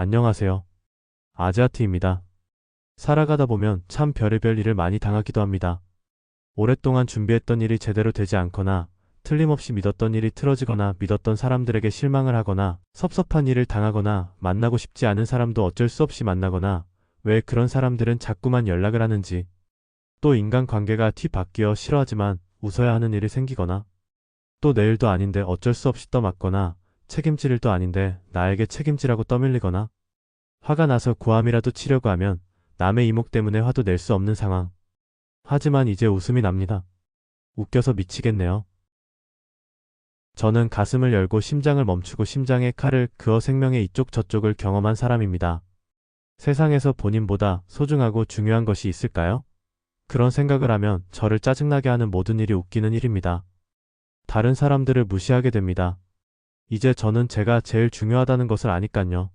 안녕하세요. 아지아트입니다. 살아가다 보면 참 별의별 일을 많이 당하기도 합니다. 오랫동안 준비했던 일이 제대로 되지 않거나 틀림없이 믿었던 일이 틀어지거나 믿었던 사람들에게 실망을 하거나 섭섭한 일을 당하거나 만나고 싶지 않은 사람도 어쩔 수 없이 만나거나 왜 그런 사람들은 자꾸만 연락을 하는지 또 인간관계가 뒤바뀌어 싫어하지만 웃어야 하는 일이 생기거나 또 내 일도 아닌데 어쩔 수 없이 떠맡거나 책임질 일도 아닌데 나에게 책임지라고 떠밀리거나 화가 나서 고함이라도 치려고 하면 남의 이목 때문에 화도 낼 수 없는 상황. 하지만 이제 웃음이 납니다. 웃겨서 미치겠네요. 저는 가슴을 열고 심장을 멈추고 심장에 칼을 그어 생명의 이쪽 저쪽을 경험한 사람입니다. 세상에서 본인보다 소중하고 중요한 것이 있을까요? 그런 생각을 하면 저를 짜증나게 하는 모든 일이 웃기는 일입니다. 다른 사람들을 무시하게 됩니다. 이제 저는 제가 제일 중요하다는 것을 아니깐요.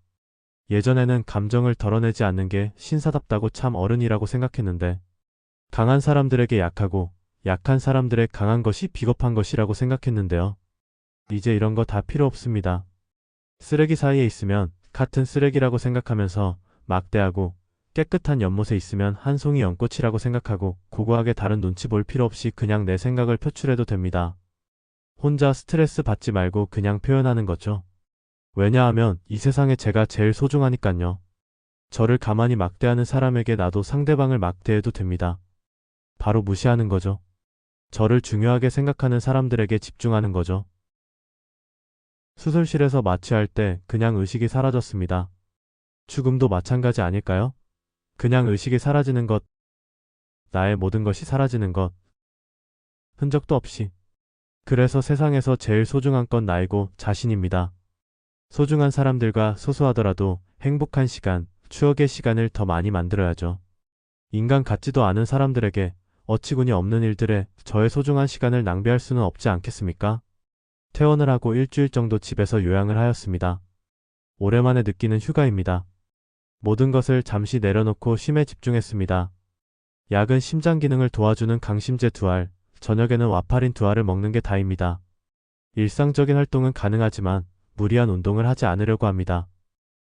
예전에는 감정을 덜어내지 않는 게 신사답다고 참 어른이라고 생각했는데 강한 사람들에게 약하고 약한 사람들의 강한 것이 비겁한 것이라고 생각했는데요. 이제 이런 거 다 필요 없습니다. 쓰레기 사이에 있으면 같은 쓰레기라고 생각하면서 막대하고 깨끗한 연못에 있으면 한 송이 연꽃이라고 생각하고 고고하게 다른 눈치 볼 필요 없이 그냥 내 생각을 표출해도 됩니다. 혼자 스트레스 받지 말고 그냥 표현하는 거죠. 왜냐하면 이 세상에 제가 제일 소중하니깐요. 저를 가만히 막대하는 사람에게 나도 상대방을 막대해도 됩니다. 바로 무시하는 거죠. 저를 중요하게 생각하는 사람들에게 집중하는 거죠. 수술실에서 마취할 때 그냥 의식이 사라졌습니다. 죽음도 마찬가지 아닐까요? 그냥 의식이 사라지는 것, 나의 모든 것이 사라지는 것, 흔적도 없이. 그래서 세상에서 제일 소중한 건 나이고 자신입니다. 소중한 사람들과 소소하더라도 행복한 시간, 추억의 시간을 더 많이 만들어야죠. 인간 같지도 않은 사람들에게 어치군이 없는 일들에 저의 소중한 시간을 낭비할 수는 없지 않겠습니까? 퇴원을 하고 일주일 정도 집에서 요양을 하였습니다. 오랜만에 느끼는 휴가입니다. 모든 것을 잠시 내려놓고 쉼에 집중했습니다. 약은 심장 기능을 도와주는 강심제 2알, 저녁에는 와파린 2알을 먹는 게 다입니다. 일상적인 활동은 가능하지만 무리한 운동을 하지 않으려고 합니다.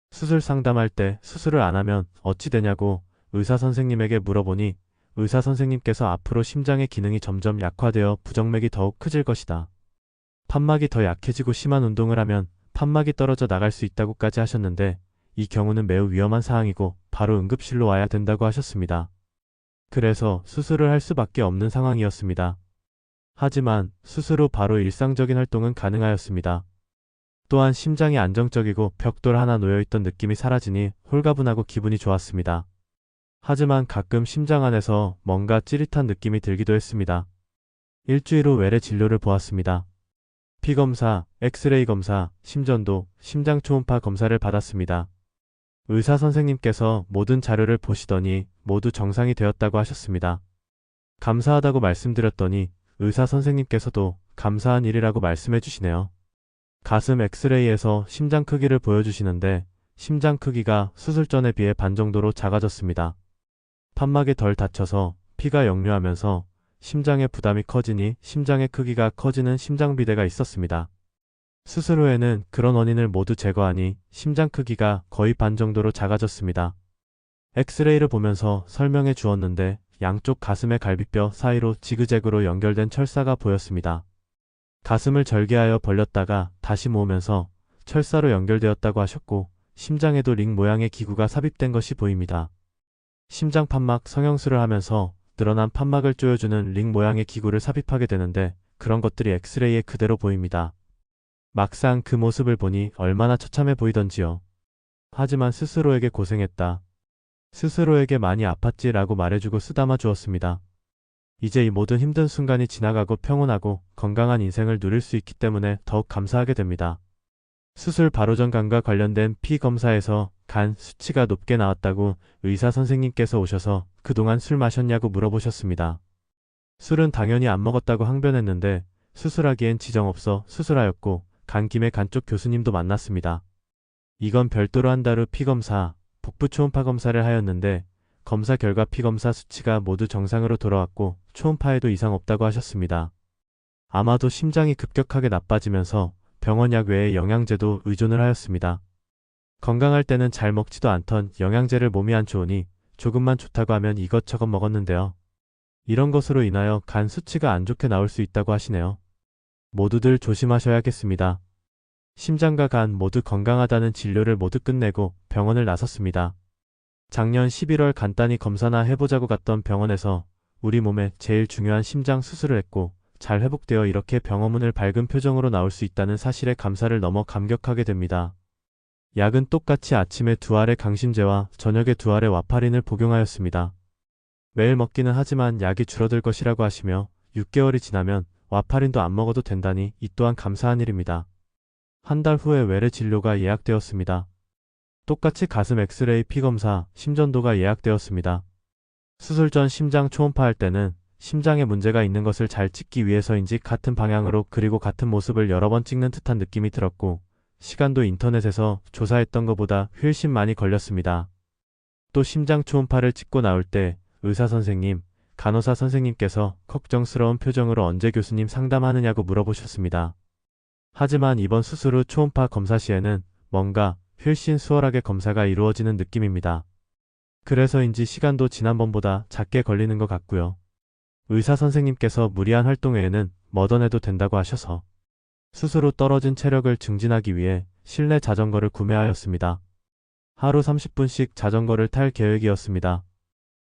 수술 상담할 때 수술을 안 하면 어찌 되냐고 의사 선생님에게 물어보니 의사 선생님께서 앞으로 심장의 기능이 점점 약화되어 부정맥이 더욱 커질 것이다. 판막이 더 약해지고 심한 운동을 하면 판막이 떨어져 나갈 수 있다고까지 하셨는데 이 경우는 매우 위험한 사항이고 바로 응급실로 와야 된다고 하셨습니다. 그래서 수술을 할 수밖에 없는 상황이었습니다. 하지만 수술 후 바로 일상적인 활동은 가능하였습니다. 또한 심장이 안정적이고 벽돌 하나 놓여있던 느낌이 사라지니 홀가분하고 기분이 좋았습니다. 하지만 가끔 심장 안에서 뭔가 찌릿한 느낌이 들기도 했습니다. 일주일 후 외래 진료를 보았습니다. 피검사, 엑스레이 검사, 심전도, 심장 초음파 검사를 받았습니다. 의사 선생님께서 모든 자료를 보시더니 모두 정상이 되었다고 하셨습니다. 감사하다고 말씀드렸더니 의사 선생님께서도 감사한 일이라고 말씀해 주시네요. 가슴 엑스레이에서 심장 크기를 보여주시는데 심장 크기가 수술 전에 비해 반 정도로 작아졌습니다. 판막이 덜 다쳐서 피가 역류하면서 심장의 부담이 커지니 심장의 크기가 커지는 심장비대가 있었습니다. 수술 후에는 그런 원인을 모두 제거하니 심장 크기가 거의 반 정도로 작아졌습니다. 엑스레이를 보면서 설명해 주었는데 양쪽 가슴의 갈비뼈 사이로 지그재그로 연결된 철사가 보였습니다. 가슴을 절개하여 벌렸다가 다시 모으면서 철사로 연결되었다고 하셨고 심장에도 링 모양의 기구가 삽입된 것이 보입니다. 심장 판막 성형술을 하면서 늘어난 판막을 조여주는 링 모양의 기구를 삽입하게 되는데 그런 것들이 엑스레이에 그대로 보입니다. 막상 그 모습을 보니 얼마나 처참해 보이던지요. 하지만 스스로에게 고생했다. 스스로에게 많이 아팠지 라고 말해주고 쓰다마 주었습니다. 이제 이 모든 힘든 순간이 지나가고 평온하고 건강한 인생을 누릴 수 있기 때문에 더욱 감사하게 됩니다. 수술 바로 전 간과 관련된 피 검사에서 간 수치가 높게 나왔다고 의사 선생님께서 오셔서 그동안 술 마셨냐고 물어보셨습니다. 술은 당연히 안 먹었다고 항변했는데 수술하기엔 지정 없어 수술하였고 간 김에 간 쪽 교수님도 만났습니다. 이건 별도로 한 달 후 피검사, 복부 초음파 검사를 하였는데 검사 결과 피검사 수치가 모두 정상으로 돌아왔고 초음파에도 이상 없다고 하셨습니다. 아마도 심장이 급격하게 나빠지면서 병원 약 외에 영양제도 의존을 하였습니다. 건강할 때는 잘 먹지도 않던 영양제를 몸이 안 좋으니 조금만 좋다고 하면 이것저것 먹었는데요. 이런 것으로 인하여 간 수치가 안 좋게 나올 수 있다고 하시네요. 모두들 조심하셔야겠습니다. 심장과 간 모두 건강하다는 진료를 모두 끝내고 병원을 나섰습니다. 작년 11월 간단히 검사나 해보자고 갔던 병원에서 우리 몸에 제일 중요한 심장 수술을 했고 잘 회복되어 이렇게 병원문을 밝은 표정으로 나올 수 있다는 사실에 감사를 넘어 감격하게 됩니다. 약은 똑같이 아침에 2알의 강심제와 저녁에 2알의 와파린을 복용하였습니다. 매일 먹기는 하지만 약이 줄어들 것이라고 하시며 6개월이 지나면 와파린도 안 먹어도 된다니 이 또한 감사한 일입니다. 한 달 후에 외래 진료가 예약되었습니다. 똑같이 가슴 엑스레이 피검사, 심전도가 예약되었습니다. 수술 전 심장 초음파 할 때는 심장에 문제가 있는 것을 잘 찍기 위해서인지 같은 방향으로 그리고 같은 모습을 여러 번 찍는 듯한 느낌이 들었고 시간도 인터넷에서 조사했던 것보다 훨씬 많이 걸렸습니다. 또 심장 초음파를 찍고 나올 때 의사 선생님, 간호사 선생님께서 걱정스러운 표정으로 언제 교수님 상담하느냐고 물어보셨습니다. 하지만 이번 수술 후 초음파 검사 시에는 뭔가 훨씬 수월하게 검사가 이루어지는 느낌입니다. 그래서인지 시간도 지난번보다 작게 걸리는 것 같고요. 의사 선생님께서 무리한 활동 외에는 뭐든 해도 된다고 하셔서 수술 후 떨어진 체력을 증진하기 위해 실내 자전거를 구매하였습니다. 하루 30분씩 자전거를 탈 계획이었습니다.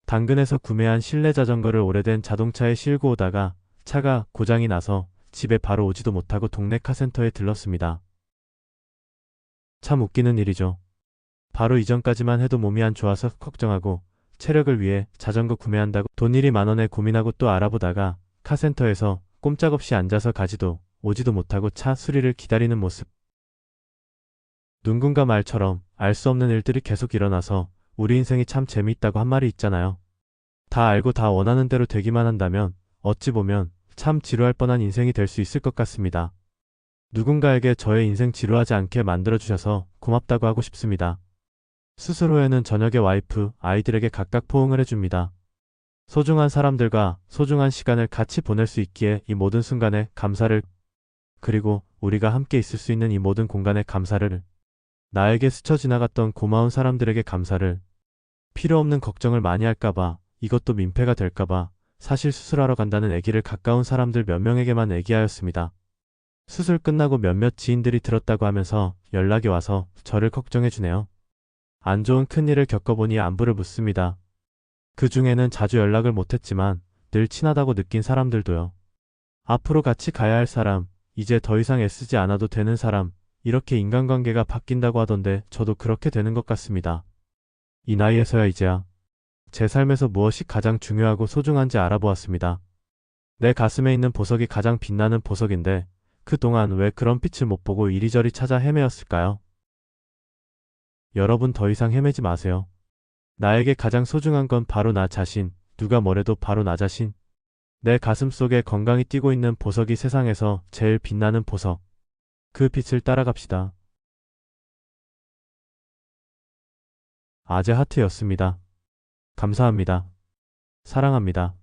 당근에서 구매한 실내 자전거를 오래된 자동차에 싣고 오다가 차가 고장이 나서 집에 바로 오지도 못하고 동네 카센터에 들렀습니다. 참 웃기는 일이죠. 바로 이전까지만 해도 몸이 안 좋아서 걱정하고 체력을 위해 자전거 구매한다고 돈일이 만원에 고민하고 또 알아보다가 카센터에서 꼼짝없이 앉아서 가지도 오지도 못하고 차 수리를 기다리는 모습. 누군가 말처럼 알 수 없는 일들이 계속 일어나서 우리 인생이 참 재미있다고 한 말이 있잖아요. 다 알고 다 원하는 대로 되기만 한다면 어찌 보면 참 지루할 뻔한 인생이 될 수 있을 것 같습니다. 누군가에게 저의 인생 지루하지 않게 만들어주셔서 고맙다고 하고 싶습니다. 수술 후에는 저녁에 와이프, 아이들에게 각각 포옹을 해줍니다. 소중한 사람들과 소중한 시간을 같이 보낼 수 있기에 이 모든 순간에 감사를, 그리고 우리가 함께 있을 수 있는 이 모든 공간에 감사를, 나에게 스쳐 지나갔던 고마운 사람들에게 감사를, 필요 없는 걱정을 많이 할까봐, 이것도 민폐가 될까봐 사실 수술하러 간다는 얘기를 가까운 사람들 몇 명에게만 얘기하였습니다. 수술 끝나고 몇몇 지인들이 들었다고 하면서 연락이 와서 저를 걱정해주네요. 안 좋은 큰일을 겪어보니 안부를 묻습니다. 그 중에는 자주 연락을 못했지만 늘 친하다고 느낀 사람들도요. 앞으로 같이 가야 할 사람, 이제 더 이상 애쓰지 않아도 되는 사람, 이렇게 인간관계가 바뀐다고 하던데 저도 그렇게 되는 것 같습니다. 이 나이에서야 이제야 제 삶에서 무엇이 가장 중요하고 소중한지 알아보았습니다. 내 가슴에 있는 보석이 가장 빛나는 보석인데 그동안 왜 그런 빛을 못 보고 이리저리 찾아 헤매었을까요? 여러분 더 이상 헤매지 마세요. 나에게 가장 소중한 건 바로 나 자신, 누가 뭐래도 바로 나 자신. 내 가슴 속에 건강히 뛰고 있는 보석이 세상에서 제일 빛나는 보석. 그 빛을 따라갑시다. 아재 하트였습니다. 감사합니다. 사랑합니다.